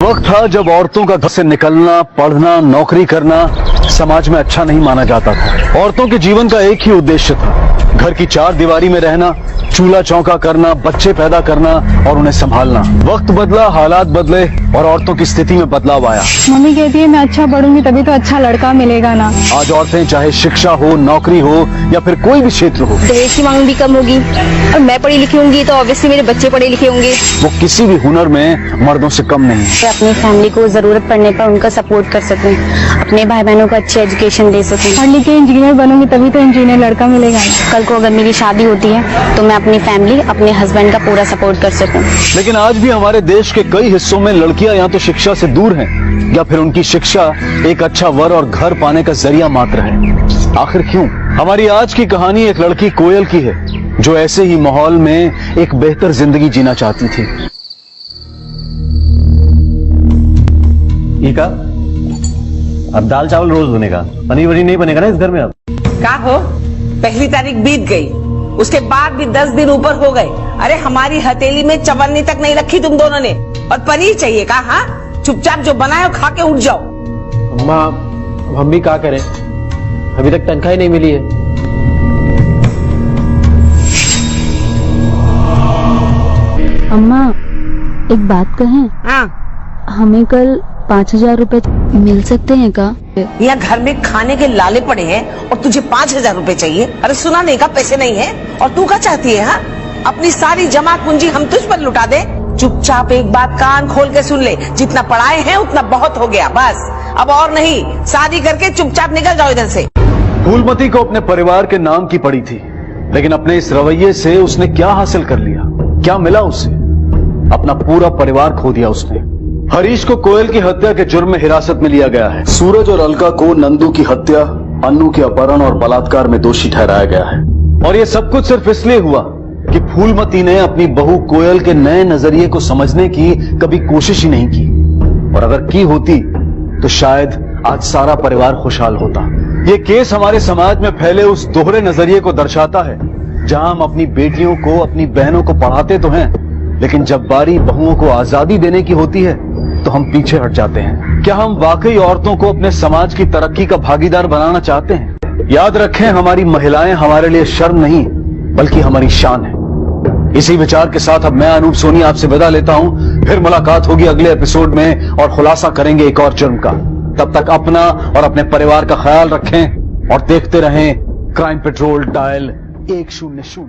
वक्त था जब औरतों का घर से निकलना, पढ़ना, नौकरी करना समाज में अच्छा नहीं माना जाता था। औरतों के जीवन का एक ही उद्देश्य था, घर की चार दीवारी में रहना, चूल्हा चौका करना, बच्चे पैदा करना और उन्हें संभालना। वक्त बदला, हालात बदले और औरतों की स्थिति में बदलाव आया। मम्मी कहती है मैं अच्छा पढ़ूंगी तभी तो अच्छा लड़का मिलेगा ना। आज औरतें चाहे शिक्षा हो, नौकरी हो या फिर कोई भी क्षेत्र हो, दहेज की मांग भी कम होगी और मैं पढ़ी लिखी होंगी तो ऑब्वियसली मेरे बच्चे पढ़े लिखे होंगे। वो किसी भी हुनर में मर्दों से कम नहीं है। अपनी फैमिली को जरूरत पड़ने पर उनका सपोर्ट कर सकूं, अपने भाई बहनों को अच्छी एजुकेशन दे सकूं। पढ़ लिख के इंजीनियर बनूंगी तभी तो इंजीनियर लड़का मिलेगा ना। कल को अगर मेरी शादी होती है तो मैं अपनी फैमिली, अपने हस्बैंड का पूरा सपोर्ट कर सकूं। लेकिन आज भी हमारे देश के कई हिस्सों में लड़कियां या तो शिक्षा से दूर हैं या फिर उनकी शिक्षा एक अच्छा वर और घर पाने का जरिया मात्र है। आखिर क्यों? हमारी आज की कहानी एक लड़की कोयल की है जो ऐसे ही माहौल में एक बेहतर जिंदगी जीना चाहती थी। का अब दाल चावल रोज बनेगा, पनीर वनीर नहीं बनेगा ना इस घर में। अब का हो, पहली तारीख बीत गई, उसके बाद भी 10 दिन ऊपर हो गए। अरे हमारी हथेली में चवन्नी तक नहीं रखी तुम दोनों ने, और पनीर चाहिए का? हाँ, चुपचाप जो बनाए खा के उठ जाओ। अम्मा, हम भी क्या करें, अभी तक तनख्वाह ही नहीं मिली है। अम्मा एक बात कहें? हाँ, हमें कल 5,000 रुपए मिल सकते हैं का? यहाँ घर में खाने के लाले पड़े हैं और तुझे 5,000 रुपए चाहिए? अरे सुना नहीं का पैसे नहीं है? और तू क्या चाहती है? हाँ, अपनी सारी जमा पूंजी हम तुझ पर लुटा दे? चुपचाप एक बात कान खोल के सुन ले, जितना पढ़ाए हैं उतना बहुत हो गया, बस अब और नहीं। शादी करके चुपचाप निकल जाओ इधर से। फूलमती को अपने परिवार के नाम की पड़ी थी, लेकिन अपने इस रवैये से उसने क्या हासिल कर लिया? क्या मिला उसे? अपना पूरा परिवार खो दिया उसने। हरीश को कोयल की हत्या के जुर्म में हिरासत में लिया गया है। सूरज और अलका को नंदू की हत्या, अन्नू के अपहरण और बलात्कार में दोषी ठहराया गया है। और ये सब कुछ सिर्फ इसलिए हुआ कि फूलमती ने अपनी बहू कोयल के नए नजरिए को समझने की कभी कोशिश ही नहीं की। और अगर की होती तो शायद आज सारा परिवार खुशहाल होता। ये केस हमारे समाज में फैले उस दोहरे नजरिए को दर्शाता है, जहां हम अपनी बेटियों को, अपनी बहनों को पढ़ाते तो हैं, लेकिन जब बारी बहुओं को आजादी देने की होती है तो हम पीछे हट जाते हैं। क्या हम वाकई औरतों को अपने समाज की तरक्की का भागीदार बनाना चाहते हैं? याद रखें, हमारी महिलाएं हमारे लिए शर्म नहीं बल्कि हमारी शान है। इसी विचार के साथ अब मैं अनूप सोनी आपसे विदा लेता हूं। फिर मुलाकात होगी अगले एपिसोड में और खुलासा करेंगे एक और जुर्म का। तब तक अपना और अपने परिवार का ख्याल रखें और देखते रहें क्राइम पेट्रोल डायल 100।